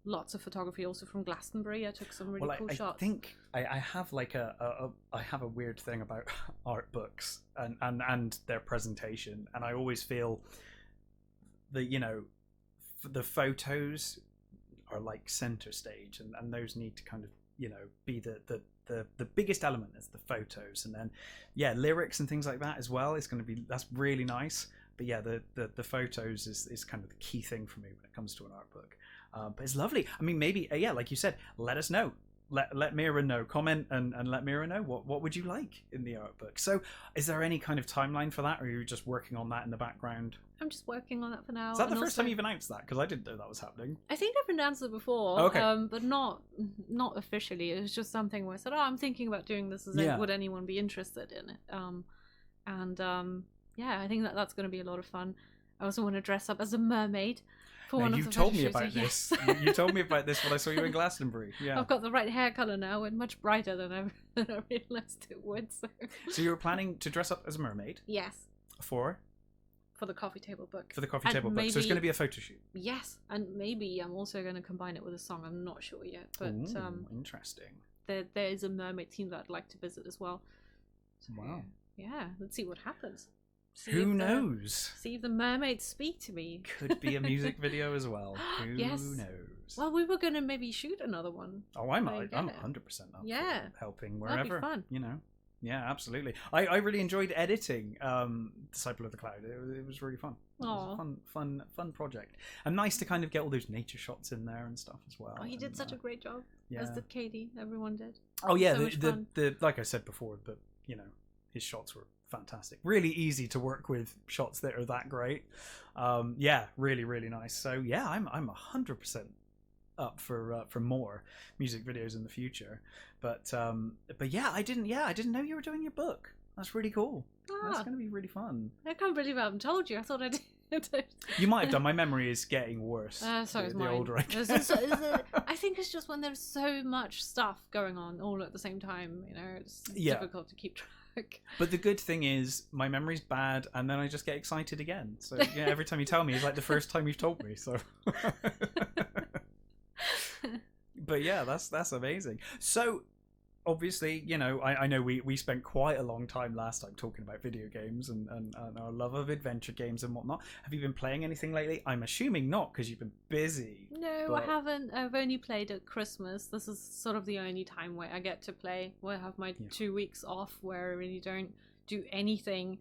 lots of photography, also from Glastonbury. I took some really cool shots. I think I have like I have a weird thing about art books and their presentation. And I always feel... you know, the photos are like center stage, and those need to kind of, you know, be the biggest element is the photos, and then lyrics and things like that as well. It's going to be, that's really nice, but the photos is kind of the key thing for me when it comes to an art book. But it's lovely. I mean, maybe like you said, let us know. Let Mira know, comment and let Mira know what would you like in the art book. So is there any kind of timeline for that, or are you just working on that in the background? I'm just working on that for now. Is that the first time you've announced that? Because I didn't know that was happening. I think I've announced it before, but not officially. It was just something where I said, I'm thinking about doing this. Would anyone be interested in it? I think that's going to be a lot of fun. I also want to dress up as a mermaid. You told me about this. You told me about this when I saw you in Glastonbury. Yeah, I've got the right hair color now and much brighter than I realized it would. So you were planning to dress up as a mermaid? Yes. For the coffee table book. For the coffee table book. So it's going to be a photo shoot. Yes, and maybe I'm also going to combine it with a song. I'm not sure yet, but interesting. There is a mermaid team that I'd like to visit as well. So, wow. Yeah, let's see what happens. Who knows? See if the mermaids speak to me. Could be a music video as well. Who knows? Well, we were going to maybe shoot another one. Oh, I'm 100% up for helping wherever. That'd be fun. You know. Yeah, absolutely. I really enjoyed editing Disciple of the Cloud. It was really fun. It was a fun project. And nice to kind of get all those nature shots in there and stuff as well. Oh, you did such a great job. Yeah. As did Katie. Everyone did. Oh yeah, the like I said before, you know, his shots were fantastic. Really easy to work with shots that are that great. Yeah, really, really nice. So yeah, I'm 100% up for more music videos in the future. But yeah, I didn't know you were doing your book. That's really cool. That's going to be really fun. I can't believe I haven't told you. I thought I did. You might have done. My memory is getting worse. So is the mine. older I get. I think it's just when there's so much stuff going on all at the same time. You know, it's difficult to keep track. But the good thing is, my memory's bad, and then I just get excited again. So yeah, every time you tell me, it's like the first time you've told me. So. But yeah, that's amazing. So obviously, you know, I know we spent quite a long time last time talking about video games and our love of adventure games and whatnot. Have you been playing anything lately? I'm assuming not, because you've been busy. No, I haven't. I've only played at Christmas. This is sort of the only time where I get to play, where I have my 2 weeks off, where I really don't do anything.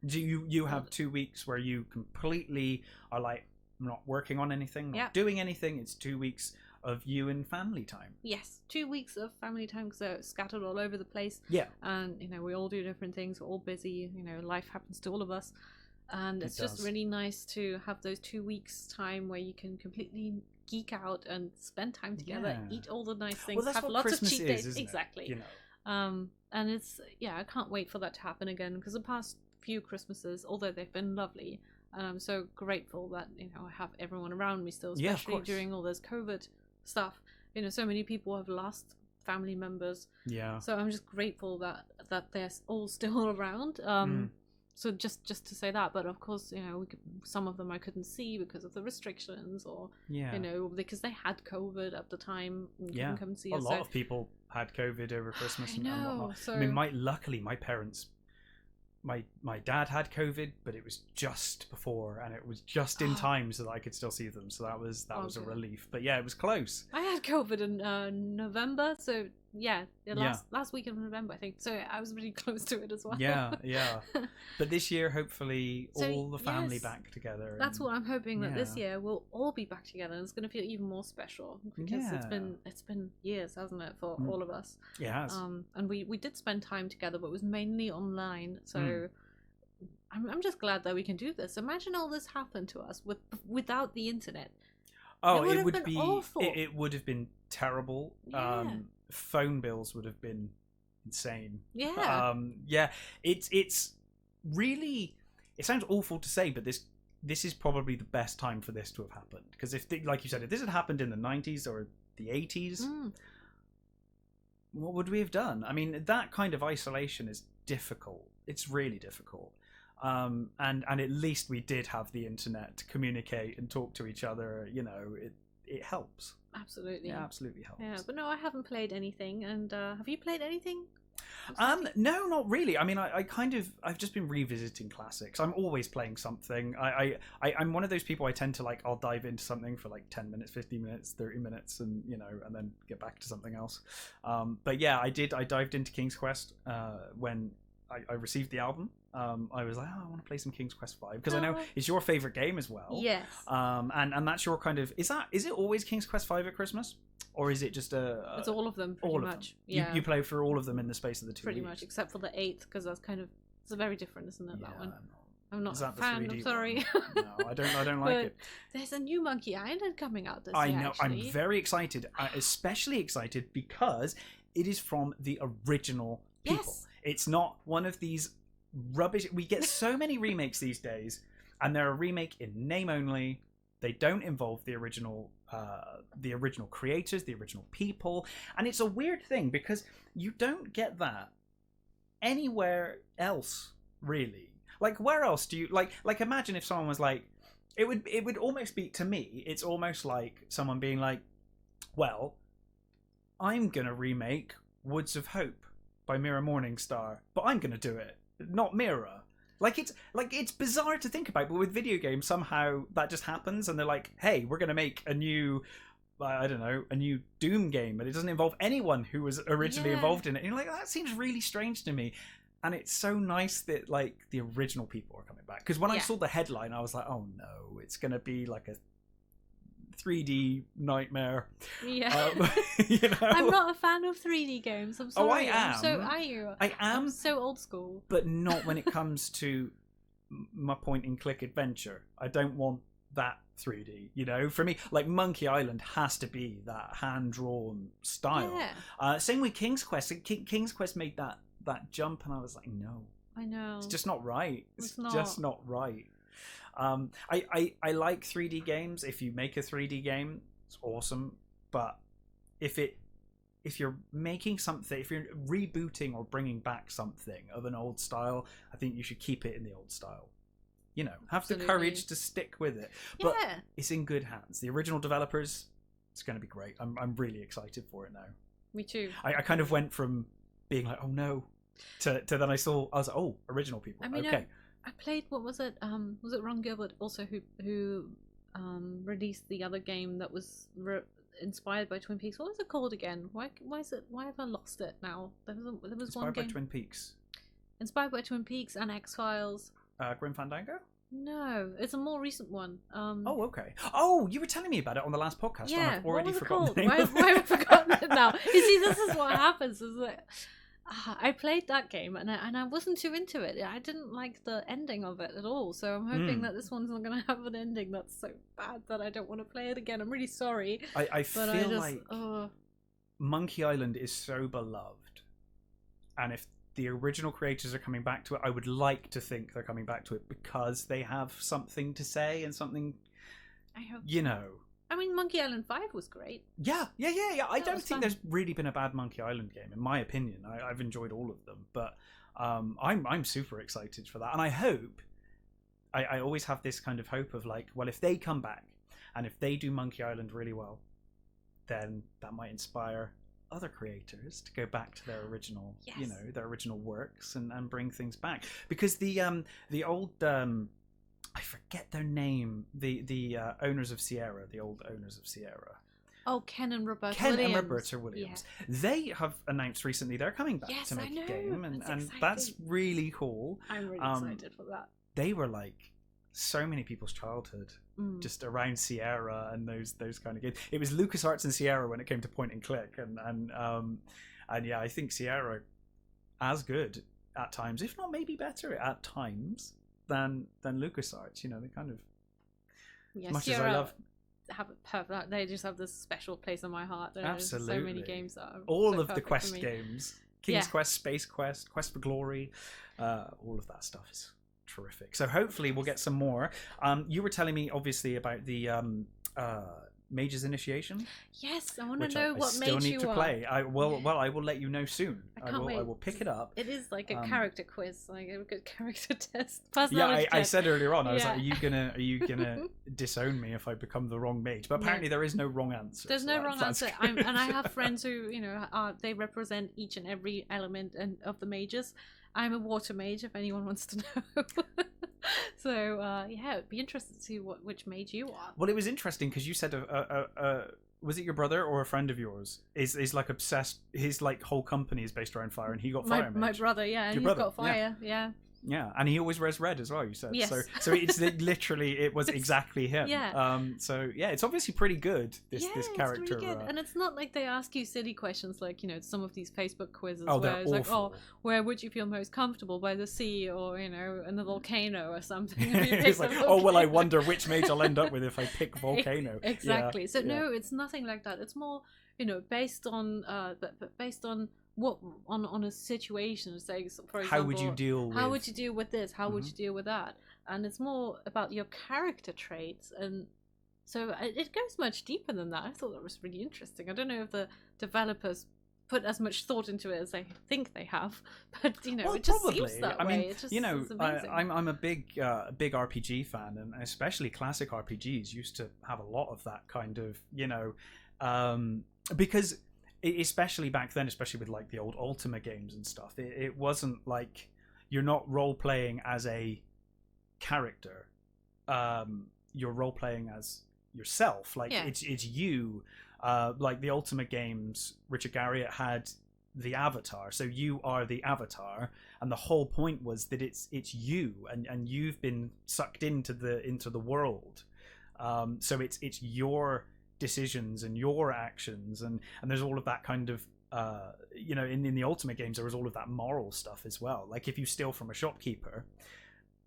Do you have 2 weeks where you completely are like, I'm not working on anything, not doing anything? It's 2 weeks of you and family time. Yes, 2 weeks of family time, because they're scattered all over the place. Yeah. And, you know, we all do different things. We're all busy. You know, life happens to all of us. And it's just really nice to have those 2 weeks time where you can completely geek out and spend time together, eat all the nice things, that's have what lots Christmas of cheat days. isn't Exactly. it? You know. And it's, I can't wait for that to happen again, because the past few Christmases, although they've been lovely, and I'm so grateful that, you know, I have everyone around me still, especially during all this COVID stuff. You know, so many people have lost family members. Yeah. So I'm just grateful that they're all still around. So just to say that, but of course, you know, some of them I couldn't see because of the restrictions, or you know, because they had COVID at the time and couldn't come and see us. A lot of people had COVID over Christmas and whatnot. So... I mean, luckily my parents. My dad had COVID, but it was just before, and it was just in time so that I could still see them. So that was a relief. But yeah, it was close. I had COVID in November, so last week of November, I think. So I was really close to it as well. Yeah. But this year, hopefully, all the family back together. That's what I'm hoping, that this year we'll all be back together, and it's going to feel even more special, because it's been years, hasn't it, for all of us? It has. And we did spend time together, but it was mainly online. So I'm just glad that we can do this. Imagine all this happened to us without the internet. Oh, it would be awful. It would have been terrible. Yeah. Phone bills would have been insane. Yeah. It's really, it sounds awful to say, but this is probably the best time for this to have happened, because like you said, if this had happened in the 90s or the 80s, what would we have done? I mean, that kind of isolation is difficult. It's really difficult. And at least we did have the internet to communicate and talk to each other. You know, it helps. Absolutely. It absolutely helps. Yeah, but no, I haven't played anything. And have you played anything? No, not really. I mean, I've just been revisiting classics. I'm always playing something. I'm one of those people, I tend to I'll dive into something for like 10 minutes, 15 minutes, 30 minutes, and you know, and then get back to something else. But yeah, I dived into King's Quest when I received the album. I was like, I want to play some King's Quest 5, because I know it's your favorite game as well. Yes. And that's your kind of, is it always King's Quest 5 at Christmas, or is it just it's all of them pretty much? Yeah. You play for all of them in the space of the 2 pretty weeks. much, except for the 8th, because that's kind of, it's very different, isn't it? That one. I'm not is that a fan. The 3D I'm sorry. No, I don't like it. There's a new Monkey Island coming out this year. I know. Actually. I'm very excited. Especially excited because it is from the original people. Yes. It's not one of these rubbish. We get so many remakes these days, and they're a remake in name only. They don't involve the original creators, the original people, and it's a weird thing because you don't get that anywhere else, really. Like, where else do you like? Imagine if someone was like, it would almost be, to me, it's almost like someone being like, well, I'm gonna remake Woods of Hope by Mira Morningstar, but I'm gonna do it, not Mira. It's bizarre to think about, but with video games somehow that just happens, and they're like, hey, we're gonna make a new I don't know, a new Doom game, but it doesn't involve anyone who was originally involved in it. And you're like, that seems really strange to me. And it's so nice that like the original people are coming back. Because when I saw the headline, I was like, oh no, it's going to be like a 3D nightmare. Yeah. You know? I'm not a fan of 3D games. I'm sorry. Oh, I am. Are you? I am. I'm so old school. But not when it comes to my point and click adventure. I don't want that 3D, you know. For me, like Monkey Island has to be that hand-drawn style. Same with King's Quest. King's Quest made that jump, and I was like, no, I know, it's just not right. It's not. Just not right. I like 3D games. If you make a 3D game, it's awesome. But if you're making something, if you're rebooting or bringing back something of an old style, I think you should keep it in the old style. You know, have the courage to stick with it. But it's in good hands. The original developers, it's going to be great. I'm really excited for it now. Me too. I kind of went from being like, oh no, to then I was like, oh, original people. I mean, okay. I played, what was it? Was it Ron Gilbert also who released the other game that was inspired by Twin Peaks? What was it called again? Why have I lost it now? There was inspired one game by Twin Peaks. Inspired by Twin Peaks and X-Files. Grim Fandango? No, it's a more recent one. Oh, okay. Oh, you were telling me about it on the last podcast. Yeah, I've already what was forgotten it called? the name. Why have I forgotten it now? You see, this is what happens. Is that I played that game and I wasn't too into it. I didn't like the ending of it at all. So I'm hoping that this one's not going to have an ending that's so bad that I don't want to play it again. I'm really sorry. I feel like Monkey Island is so beloved, and if the original creators are coming back to it, I would like to think they're coming back to it because they have something to say and something, I hope you know. I mean, Monkey Island 5 was great. Yeah. I don't think there's really been a bad Monkey Island game, in my opinion. I've enjoyed all of them, but I'm super excited for that, and I hope. I always have this kind of hope of like, well, if they come back and if they do Monkey Island really well, then that might inspire other creators to go back to their original, you know, their original works and bring things back. Because the old I forget their name, the owners of Sierra, the old owners of Sierra. Oh, Ken and Roberta Williams. Yeah. They have announced recently they're coming back to make a game, and that's really cool. I'm really excited for that. They were like so many people's childhood, just around Sierra and those kind of games. It was LucasArts and Sierra when it came to point and click, and yeah, I think Sierra as good at times, if not maybe better at times than LucasArts. You know, they kind of as much Sierra as I love. They just have this special place in my heart. There's Absolutely, so many games that are all so of the Quest games, King's Quest, Space Quest, Quest for Glory, all of that stuff is terrific. So hopefully we'll get some more. You were telling me obviously about the Mage's Initiation. Yes, I want to know what mage you are. I still need to play. I will let you know soon. I will pick it up. It is like a character quiz, like a good character test. Personality I said earlier on, I was like, are you gonna disown me if I become the wrong mage? But apparently there is no wrong answer. There's no wrong answer. And I have friends who, you know, they represent each and every element of the mages. I'm a water mage, if anyone wants to know. So it'd be interesting to see which mage you are. Well, it was interesting because you said was it your brother or a friend of yours is like obsessed? His like whole company is based around fire, and he got fire mage. My brother, and he's got fire, Yeah, and he always wears red as well, you said. Yes. So it's literally, it was exactly him. Yeah. So yeah, it's obviously pretty good, this character. It's really good. And it's not like they ask you silly questions like, you know, some of these Facebook quizzes where it's awful. Like, where would you feel most comfortable, by the sea or, you know, in the volcano or something? It's like, well, I wonder which mage I'll end up with if I pick volcano. Exactly. So no, it's nothing like that. It's more, you know, based on what on a situation, say, for example, how would you deal with this, how would you deal with that, and it's more about your character traits, and so it goes much deeper than that. I thought that was really interesting. I don't know if the developers put as much thought into it as I think they have, but you know, it just seems that way. It just, you know, I'm a big RPG fan, and especially classic RPGs used to have a lot of that kind of, you know, because especially back then, especially with like the old Ultima games and stuff, it wasn't like you're not role playing as a character, you're role playing as yourself, like it's you Like the Ultimate games, Richard Garriott had the avatar, so you are the avatar, and the whole point was that it's you, and you've been sucked into the world. So it's your decisions and your actions, and there's all of that kind of in the Ultimate games there was all of that moral stuff as well. Like if you steal from a shopkeeper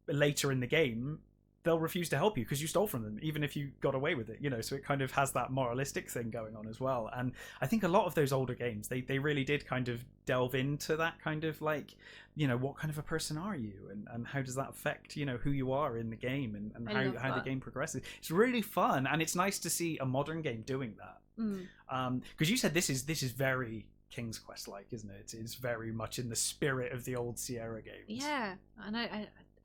later in the game, they'll refuse to help you because you stole from them, even if you got away with it, so it kind of has that moralistic thing going on as well. And I think a lot of those older games, they really did kind of delve into that kind of like, what kind of a person are you, and how does that affect who you are in the game, and how the game progresses. It's really fun, and it's nice to see a modern game doing that. Because you said this is very King's Quest like, isn't it? It's very much in the spirit of the old Sierra games. Yeah, and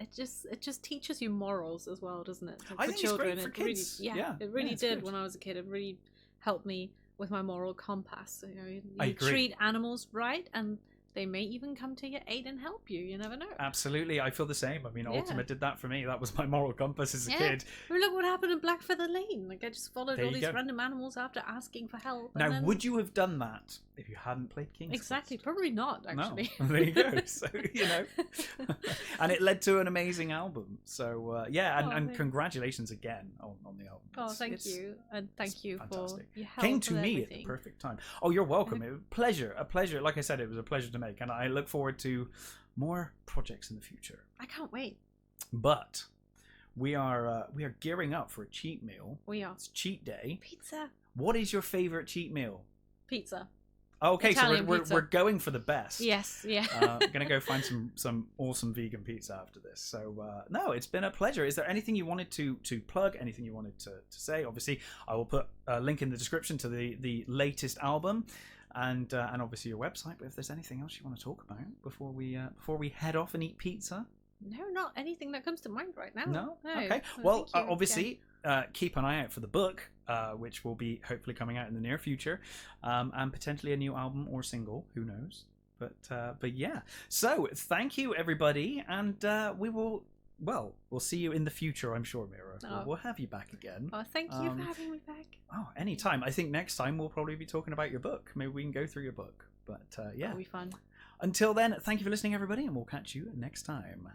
it just teaches you morals as well, doesn't it? I think children. It's great for kids. It really did good. when I was a kid. It really helped me with my moral compass. You agree. Treat animals right, and they may even come to your aid and help you. You never know. Absolutely, I feel the same. I mean, Ultimate did that for me. That was my moral compass as a kid. Well, look what happened in Blackfeather Lane. Like I just followed There all you these go. random animals after asking for help. Now, and then... would you have done that if you hadn't played King's Exactly, Quest? probably not, actually. No. There you go. So, and it led to an amazing album. So, and congratulations again on the album. Oh, thank you. And thank you fantastic. For your help. Came to with me everything. at the perfect time. Oh, you're welcome. It was a pleasure. Like I said, it was a pleasure to make. And I look forward to more projects in the future. I can't wait. But we are gearing up for a cheat meal. We are. It's cheat day. Pizza. What is your favorite cheat meal? Pizza. Okay, Italian so pizza. we're going for the best. Yes, yeah. Gonna go find some awesome vegan pizza after this. So no, it's been a pleasure. Is there anything you wanted to plug? Anything you wanted to say? Obviously, I will put a link in the description to the latest album, and obviously your website. But if there's anything else you want to talk about before we head off and eat pizza? No, not anything that comes to mind right now. No. No. Okay. Well, obviously, keep an eye out for the book, which will be hopefully coming out in the near future, and potentially a new album or single. Who knows? But yeah. So thank you, everybody, and we'll see you in the future. I'm sure, Mira. Oh. We'll have you back again. Oh, thank you for having me back. Oh, anytime. I think next time we'll probably be talking about your book. Maybe we can go through your book. But yeah. That'll be fun. Until then, thank you for listening, everybody, and we'll catch you next time.